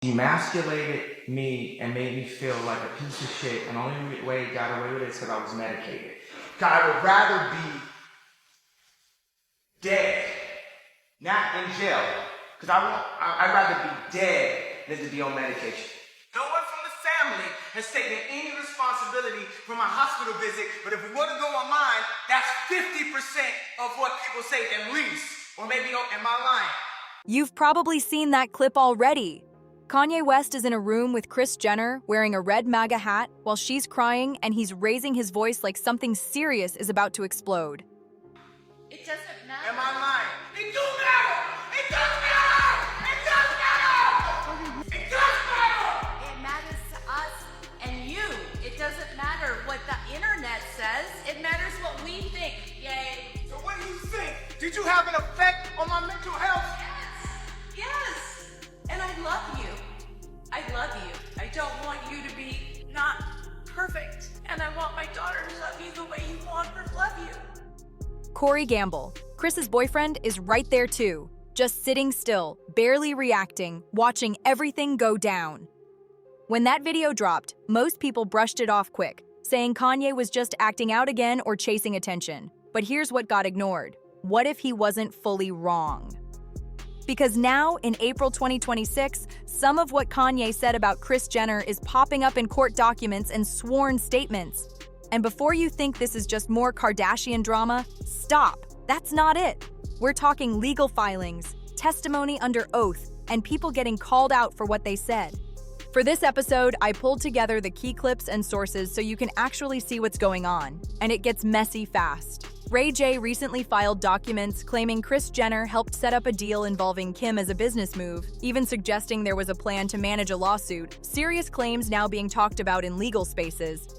Demasculated me and made me feel like a piece of shit, and the only way he got away with it is because I was medicated. God, I would rather be dead, not in jail, because I'd rather be dead than to be on medication. No one from the family has taken any responsibility for my hospital visit, but if we were to go online, that's 50% of what people say at least, or maybe am I lying? You've probably seen that clip already. Kanye West is in a room with Kris Jenner wearing a red MAGA hat while she's crying, and he's raising his voice like something serious is about to explode. It doesn't matter. Am I lying? It do matter! It does matter! It does matter! It does matter! It matters to us and you. It doesn't matter what the internet says. It matters what we think. Yay. So what do you think? Did you have an effect on my mental health? Yes. And I love you. I love you. I don't want you to be not perfect. And I want my daughter to love you the way you want her to love you. Corey Gamble, Kris's boyfriend, is right there too, just sitting still, barely reacting, watching everything go down. When that video dropped, most people brushed it off quick, saying Kanye was just acting out again or chasing attention. But here's what got ignored. What if he wasn't fully wrong? Because now, in April 2026, some of what Kanye said about Kris Jenner is popping up in court documents and sworn statements. And before you think this is just more Kardashian drama, stop. That's not it. We're talking legal filings, testimony under oath, and people getting called out for what they said. For this episode, I pulled together the key clips and sources so you can actually see what's going on, and it gets messy fast. Ray J recently filed documents claiming Kris Jenner helped set up a deal involving Kim as a business move, even suggesting there was a plan to manage a lawsuit. Serious claims now being talked about in legal spaces.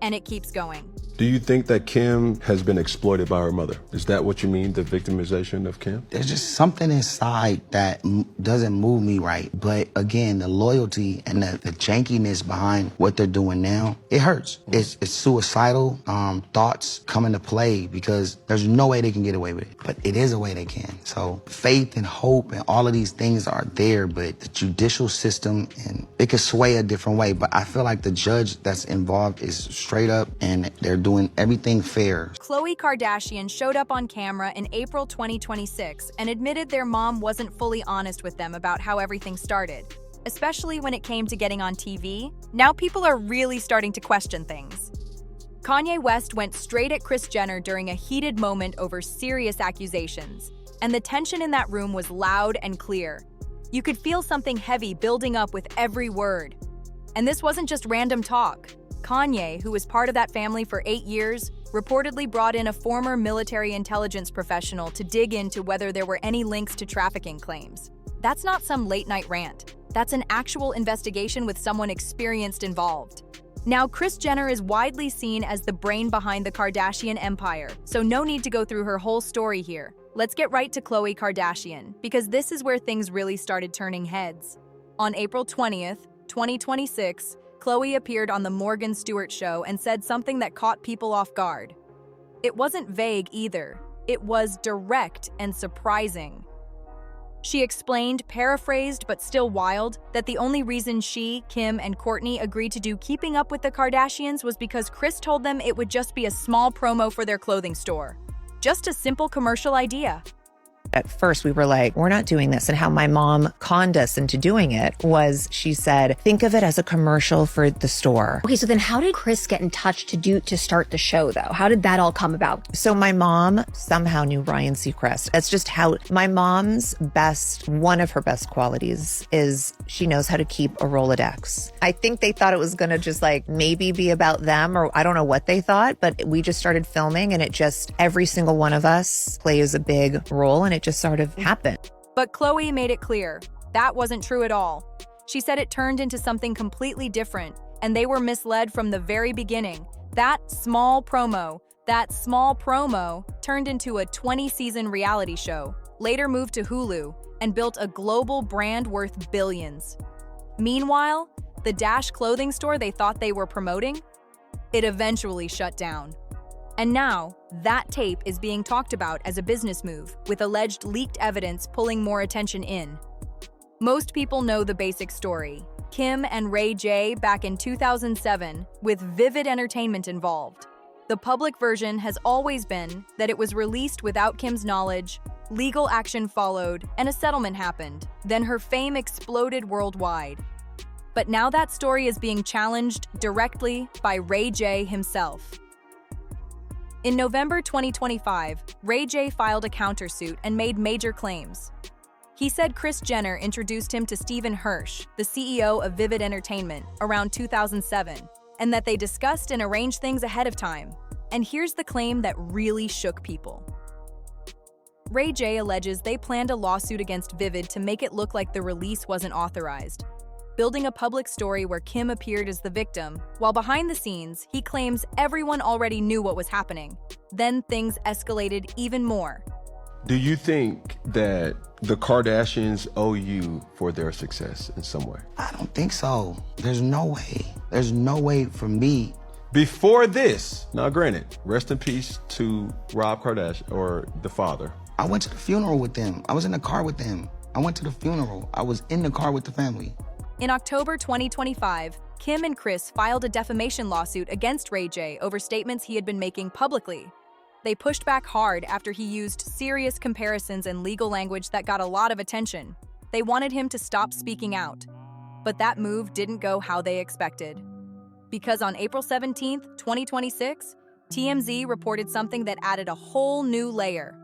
And it keeps going. Do you think that Kim has been exploited by her mother? Is that what you mean, the victimization of Kim? There's just something inside that doesn't move me right. But again, the loyalty and the jankiness behind what they're doing now, it hurts. It's suicidal thoughts come into play because there's no way they can get away with it. But it is a way they can. So faith and hope and all of these things are there, but the judicial system, and it could sway a different way. But I feel like the judge that's involved is straight up and they're doing everything fair. Khloe Kardashian showed up on camera in April 2026 and admitted their mom wasn't fully honest with them about how everything started, especially when it came to getting on TV. Now people are really starting to question things. Kanye West went straight at Kris Jenner during a heated moment over serious accusations, and the tension in that room was loud and clear. You could feel something heavy building up with every word. And this wasn't just random talk. Kanye, who was part of that family for 8 years, reportedly brought in a former military intelligence professional to dig into whether there were any links to trafficking claims. That's not some late-night rant. That's an actual investigation with someone experienced involved. Now, Kris Jenner is widely seen as the brain behind the Kardashian empire, so no need to go through her whole story here. Let's get right to Khloe Kardashian, because this is where things really started turning heads. On April 20th, 2026, Khloe appeared on The Morgan Stewart Show and said something that caught people off guard. It wasn't vague either. It was direct and surprising. She explained, paraphrased but still wild, that the only reason she, Kim, and Kourtney agreed to do Keeping Up with the Kardashians was because Kris told them it would just be a small promo for their clothing store. Just a simple commercial idea. At first, we were like, we're not doing this. And how my mom conned us into doing it was she said, think of it as a commercial for the store. Okay, so then how did Kris get in touch to start the show, though? How did that all come about? So my mom somehow knew Ryan Seacrest. That's just how my mom's one of her best qualities is she knows how to keep a Rolodex. I think they thought it was going to just like maybe be about them, or I don't know what they thought, but we just started filming and every single one of us plays a big role, and it just sort of happened. But Khloe made it clear that wasn't true at all. She said it turned into something completely different, and they were misled from the very beginning. That small promo turned into a 20-season reality show, later moved to Hulu, and built a global brand worth billions. Meanwhile, the Dash clothing store they thought they were promoting, it eventually shut down. And now, that tape is being talked about as a business move, with alleged leaked evidence pulling more attention in. Most people know the basic story. Kim and Ray J back in 2007, with Vivid Entertainment involved. The public version has always been that it was released without Kim's knowledge, legal action followed, and a settlement happened. Then her fame exploded worldwide. But now that story is being challenged directly by Ray J himself. In November 2025, Ray J filed a countersuit and made major claims. He said Kris Jenner introduced him to Stephen Hirsch, the CEO of Vivid Entertainment, around 2007, and that they discussed and arranged things ahead of time. And here's the claim that really shook people. Ray J alleges they planned a lawsuit against Vivid to make it look like the release wasn't authorized, building a public story where Kim appeared as the victim, while behind the scenes, he claims everyone already knew what was happening. Then things escalated even more. Do you think that the Kardashians owe you for their success in some way? I don't think so. There's no way. There's no way for me. Before this, now granted, rest in peace to Rob Kardashian, or the father. I went to the funeral with them. I was in the car with them. I went to the funeral. I was in the car with the family. In October 2025, Kim and Kris filed a defamation lawsuit against Ray J over statements he had been making publicly. They pushed back hard after he used serious comparisons and legal language that got a lot of attention. They wanted him to stop speaking out. But that move didn't go how they expected. Because on April 17, 2026, TMZ reported something that added a whole new layer.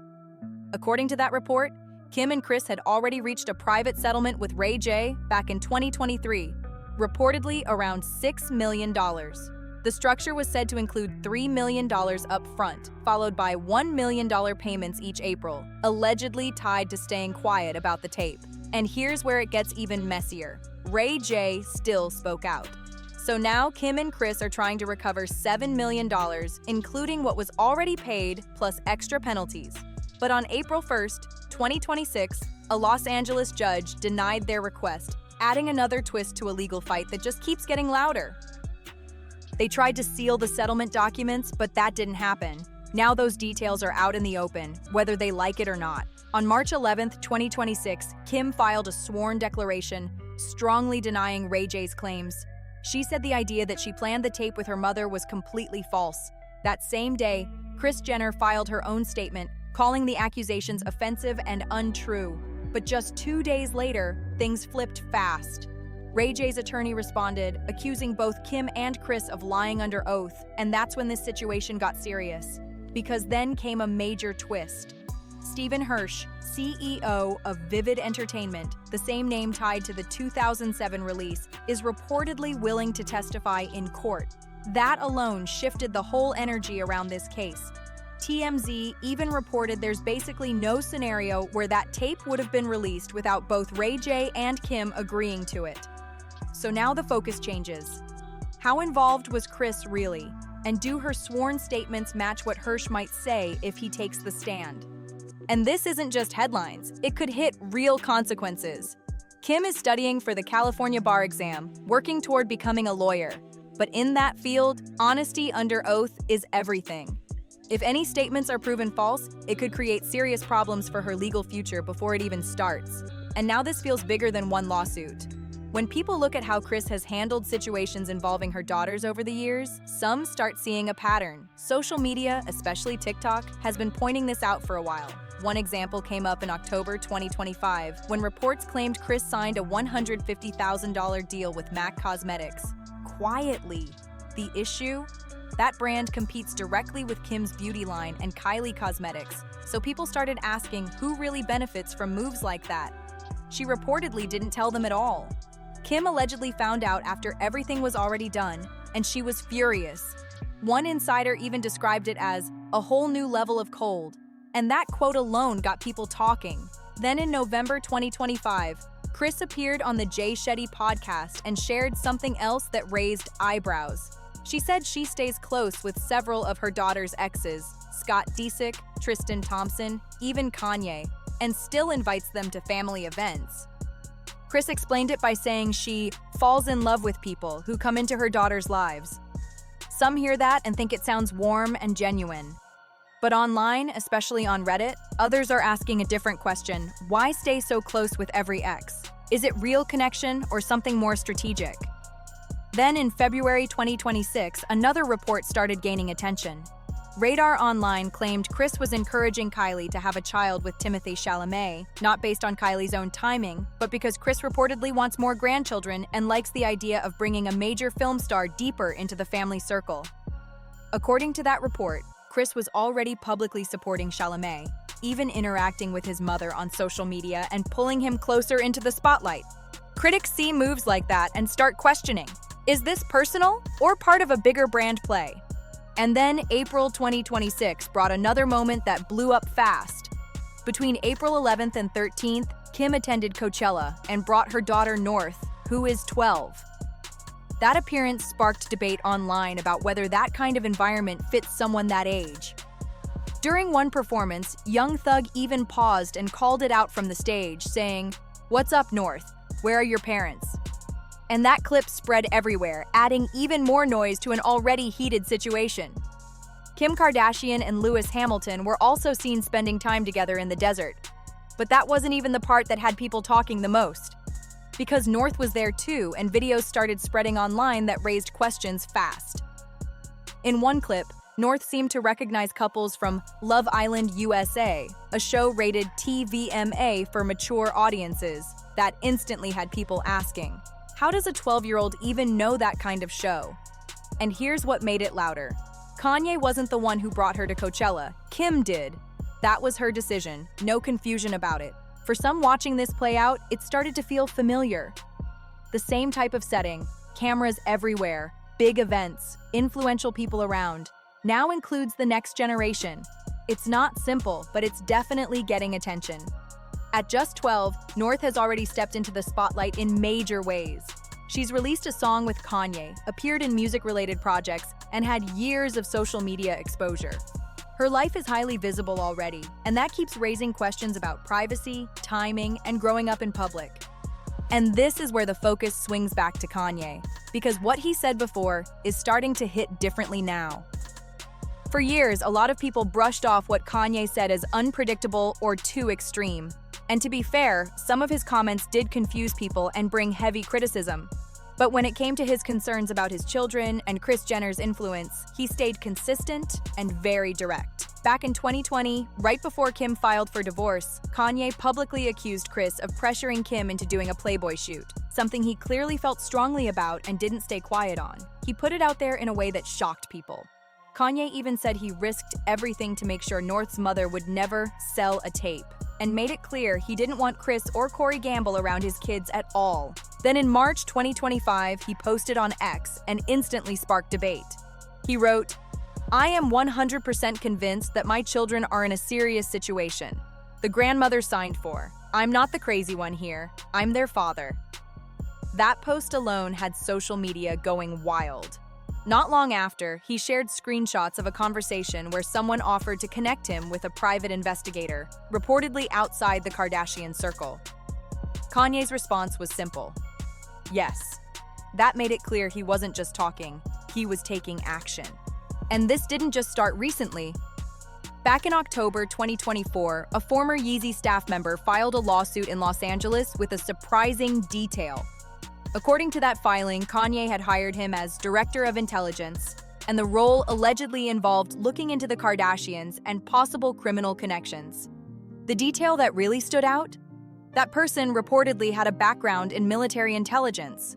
According to that report, Kim and Kris had already reached a private settlement with Ray J back in 2023, reportedly around $6 million. The structure was said to include $3 million up front, followed by $1 million payments each April, allegedly tied to staying quiet about the tape. And here's where it gets even messier. Ray J still spoke out. So now Kim and Kris are trying to recover $7 million, including what was already paid plus extra penalties. But on April 1st, 2026, a Los Angeles judge denied their request, adding another twist to a legal fight that just keeps getting louder. They tried to seal the settlement documents, but that didn't happen. Now those details are out in the open, whether they like it or not. On March 11th, 2026, Kim filed a sworn declaration, strongly denying Ray J's claims. She said the idea that she planned the tape with her mother was completely false. That same day, Kris Jenner filed her own statement, calling the accusations offensive and untrue. But just 2 days later, things flipped fast. Ray J's attorney responded, accusing both Kim and Kris of lying under oath, and that's when this situation got serious. Because then came a major twist. Stephen Hirsch, CEO of Vivid Entertainment, the same name tied to the 2007 release, is reportedly willing to testify in court. That alone shifted the whole energy around this case. TMZ even reported there's basically no scenario where that tape would have been released without both Ray J and Kim agreeing to it. So now the focus changes. How involved was Kris really? And do her sworn statements match what Hirsch might say if he takes the stand? And this isn't just headlines, it could hit real consequences. Kim is studying for the California bar exam, working toward becoming a lawyer. But in that field, honesty under oath is everything. If any statements are proven false, it could create serious problems for her legal future before it even starts. And now this feels bigger than one lawsuit. When people look at how Kris has handled situations involving her daughters over the years, some start seeing a pattern. Social media, especially TikTok, has been pointing this out for a while. One example came up in October 2025, when reports claimed Kris signed a $150,000 deal with MAC Cosmetics. Quietly. The issue? That brand competes directly with Kim's beauty line and Kylie Cosmetics, so people started asking who really benefits from moves like that. She reportedly didn't tell them at all. Kim allegedly found out after everything was already done, and she was furious. One insider even described it as a whole new level of cold, and that quote alone got people talking. Then in November 2025, Kris appeared on the Jay Shetty podcast and shared something else that raised eyebrows. She said she stays close with several of her daughter's exes, Scott Disick, Tristan Thompson, even Kanye, and still invites them to family events. Kris explained it by saying she falls in love with people who come into her daughter's lives. Some hear that and think it sounds warm and genuine. But online, especially on Reddit, others are asking a different question. Why stay so close with every ex? Is it real connection or something more strategic? Then in February 2026, another report started gaining attention. Radar Online claimed Kris was encouraging Kylie to have a child with Timothée Chalamet, not based on Kylie's own timing, but because Kris reportedly wants more grandchildren and likes the idea of bringing a major film star deeper into the family circle. According to that report, Kris was already publicly supporting Chalamet, even interacting with his mother on social media and pulling him closer into the spotlight. Critics see moves like that and start questioning, is this personal or part of a bigger brand play? And then April 2026 brought another moment that blew up fast. Between April 11th and 13th, Kim attended Coachella and brought her daughter North, who is 12. That appearance sparked debate online about whether that kind of environment fits someone that age. During one performance, Young Thug even paused and called it out from the stage, saying, "What's up, North? Where are your parents?" And that clip spread everywhere, adding even more noise to an already heated situation. Kim Kardashian and Lewis Hamilton were also seen spending time together in the desert. But that wasn't even the part that had people talking the most. Because North was there too, and videos started spreading online that raised questions fast. In one clip, North seemed to recognize couples from Love Island USA, a show rated TVMA for mature audiences, that instantly had people asking, how does a 12-year-old even know that kind of show? And here's what made it louder. Kanye wasn't the one who brought her to Coachella. Kim did. That was her decision, no confusion about it. For some watching this play out, it started to feel familiar. The same type of setting, cameras everywhere, big events, influential people around, now includes the next generation. It's not simple, but it's definitely getting attention. At just 12, North has already stepped into the spotlight in major ways. She's released a song with Kanye, appeared in music-related projects, and had years of social media exposure. Her life is highly visible already, and that keeps raising questions about privacy, timing, and growing up in public. And this is where the focus swings back to Kanye, because what he said before is starting to hit differently now. For years, a lot of people brushed off what Kanye said as unpredictable or too extreme. And to be fair, some of his comments did confuse people and bring heavy criticism. But when it came to his concerns about his children and Kris Jenner's influence, he stayed consistent and very direct. Back in 2020, right before Kim filed for divorce, Kanye publicly accused Kris of pressuring Kim into doing a Playboy shoot, something he clearly felt strongly about and didn't stay quiet on. He put it out there in a way that shocked people. Kanye even said he risked everything to make sure North's mother would never sell a tape, and made it clear he didn't want Kris or Corey Gamble around his kids at all. Then in March 2025, he posted on X and instantly sparked debate. He wrote, "I am 100% convinced that my children are in a serious situation. The grandmother signed for. I'm not the crazy one here. I'm their father." That post alone had social media going wild. Not long after, he shared screenshots of a conversation where someone offered to connect him with a private investigator, reportedly outside the Kardashian circle. Kanye's response was simple. Yes. That made it clear he wasn't just talking, he was taking action. And this didn't just start recently. Back in October 2024, a former Yeezy staff member filed a lawsuit in Los Angeles with a surprising detail. According to that filing, Kanye had hired him as Director of Intelligence, and the role allegedly involved looking into the Kardashians and possible criminal connections. The detail that really stood out? That person reportedly had a background in military intelligence.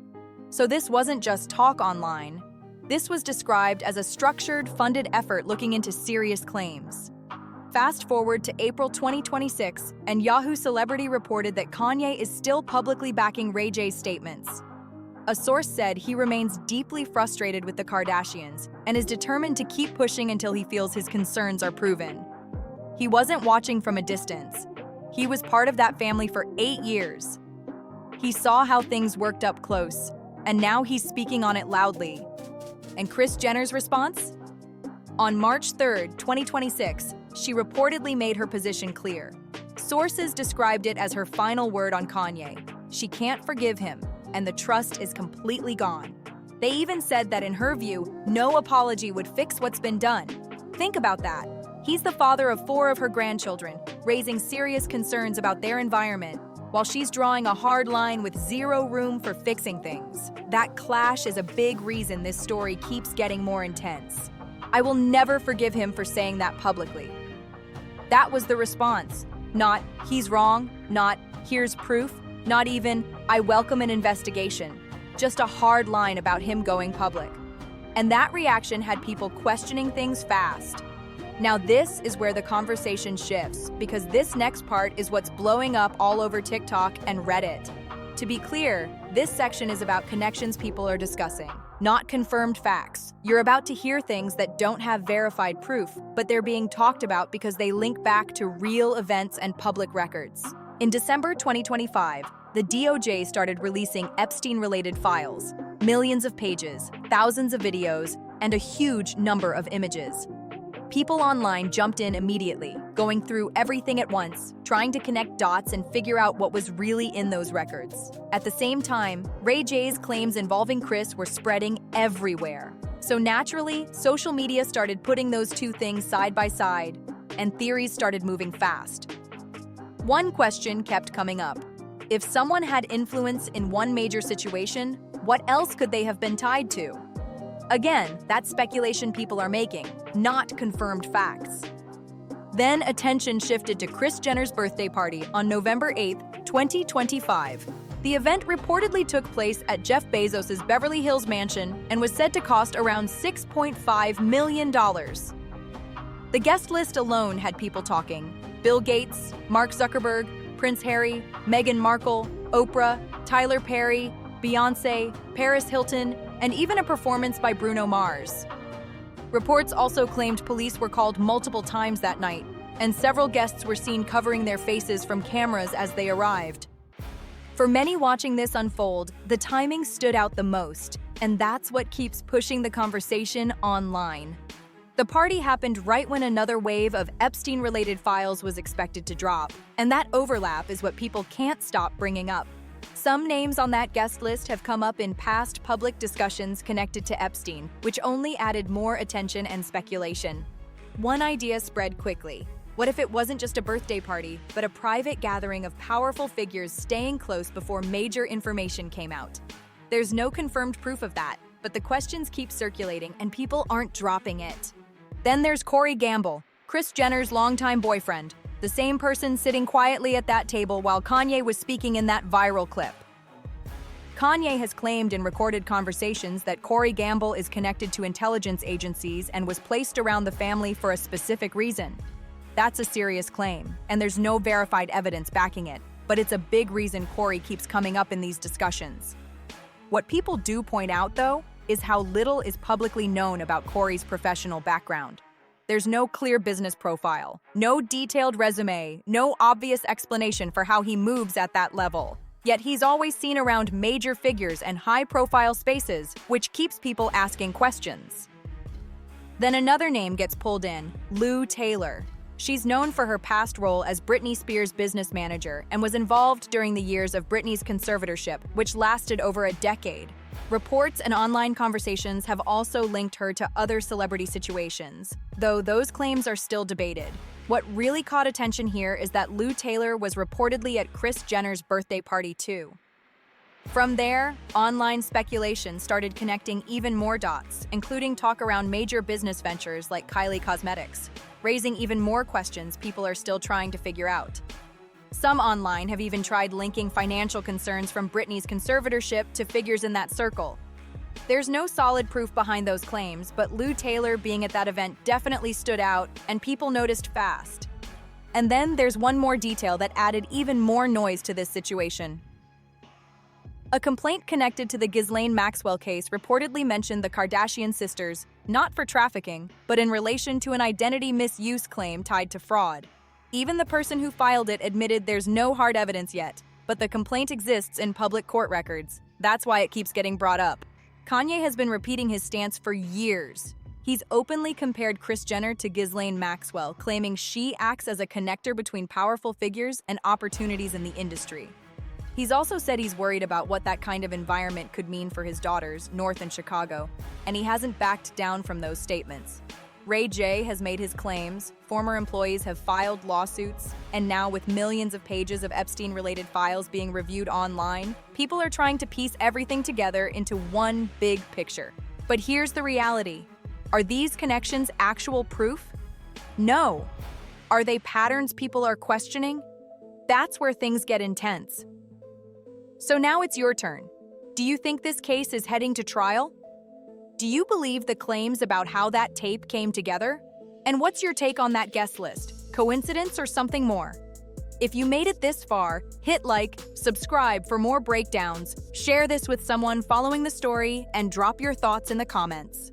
So this wasn't just talk online. This was described as a structured, funded effort looking into serious claims. Fast forward to April 2026, and Yahoo Celebrity reported that Kanye is still publicly backing Ray J's statements. A source said he remains deeply frustrated with the Kardashians and is determined to keep pushing until he feels his concerns are proven. He wasn't watching from a distance. He was part of that family for 8 years. He saw how things worked up close, and now he's speaking on it loudly. And Kris Jenner's response? On March 3rd, 2026, she reportedly made her position clear. Sources described it as her final word on Kanye. She can't forgive him, and the trust is completely gone. They even said that in her view, no apology would fix what's been done. Think about that. He's the father of 4 of her grandchildren, raising serious concerns about their environment, while she's drawing a hard line with zero room for fixing things. That clash is a big reason this story keeps getting more intense. I will never forgive him for saying that publicly. That was the response. Not, he's wrong, not, here's proof, not even, I welcome an investigation. Just a hard line about him going public. And that reaction had people questioning things fast. Now this is where the conversation shifts, because this next part is what's blowing up all over TikTok and Reddit. To be clear, this section is about connections people are discussing, not confirmed facts. You're about to hear things that don't have verified proof, but they're being talked about because they link back to real events and public records. In December 2025, the DOJ started releasing Epstein-related files, millions of pages, thousands of videos, and a huge number of images. People online jumped in immediately, going through everything at once, trying to connect dots and figure out what was really in those records. At the same time, Ray J's claims involving Kris were spreading everywhere. So naturally, social media started putting those two things side by side, and theories started moving fast. One question kept coming up. If someone had influence in one major situation, what else could they have been tied to? Again, that's speculation people are making, not confirmed facts. Then attention shifted to Kris Jenner's birthday party on November 8, 2025. The event reportedly took place at Jeff Bezos' Beverly Hills mansion and was said to cost around $6.5 million. The guest list alone had people talking. Bill Gates, Mark Zuckerberg, Prince Harry, Meghan Markle, Oprah, Tyler Perry, Beyoncé, Paris Hilton, and even a performance by Bruno Mars. Reports also claimed police were called multiple times that night, and several guests were seen covering their faces from cameras as they arrived. For many watching this unfold, the timing stood out the most, and that's what keeps pushing the conversation online. The party happened right when another wave of Epstein-related files was expected to drop, and that overlap is what people can't stop bringing up. Some names on that guest list have come up in past public discussions connected to Epstein, which only added more attention and speculation. One idea spread quickly. What if it wasn't just a birthday party, but a private gathering of powerful figures staying close before major information came out? There's no confirmed proof of that, but the questions keep circulating and people aren't dropping it. Then there's Corey Gamble, Kris Jenner's longtime boyfriend, the same person sitting quietly at that table while Kanye was speaking in that viral clip. Kanye has claimed in recorded conversations that Corey Gamble is connected to intelligence agencies and was placed around the family for a specific reason. That's a serious claim, and there's no verified evidence backing it, but it's a big reason Corey keeps coming up in these discussions. What people do point out, though, is how little is publicly known about Corey's professional background. There's no clear business profile, no detailed resume, no obvious explanation for how he moves at that level. Yet he's always seen around major figures and high-profile spaces, which keeps people asking questions. Then another name gets pulled in, Lou Taylor. She's known for her past role as Britney Spears' business manager and was involved during the years of Britney's conservatorship, which lasted over a decade. Reports and online conversations have also linked her to other celebrity situations, though those claims are still debated. What really caught attention here is that Lou Taylor was reportedly at Kris Jenner's birthday party too. From there, online speculation started connecting even more dots, including talk around major business ventures like Kylie Cosmetics, raising even more questions people are still trying to figure out. Some online have even tried linking financial concerns from Britney's conservatorship to figures in that circle. There's no solid proof behind those claims, but Lou Taylor being at that event definitely stood out, and people noticed fast. And then there's one more detail that added even more noise to this situation. A complaint connected to the Ghislaine Maxwell case reportedly mentioned the Kardashian sisters, not for trafficking, but in relation to an identity misuse claim tied to fraud. Even the person who filed it admitted there's no hard evidence yet, but the complaint exists in public court records. That's why it keeps getting brought up. Kanye has been repeating his stance for years. He's openly compared Kris Jenner to Ghislaine Maxwell, claiming she acts as a connector between powerful figures and opportunities in the industry. He's also said he's worried about what that kind of environment could mean for his daughters, North and Chicago, and he hasn't backed down from those statements. Ray J has made his claims, former employees have filed lawsuits, and now with millions of pages of Epstein-related files being reviewed online, people are trying to piece everything together into one big picture. But here's the reality. Are these connections actual proof? No. Are they patterns people are questioning? That's where things get intense. So now it's your turn. Do you think this case is heading to trial? Do you believe the claims about how that tape came together? And what's your take on that guest list? Coincidence or something more? If you made it this far, hit like, subscribe for more breakdowns, share this with someone following the story, and drop your thoughts in the comments.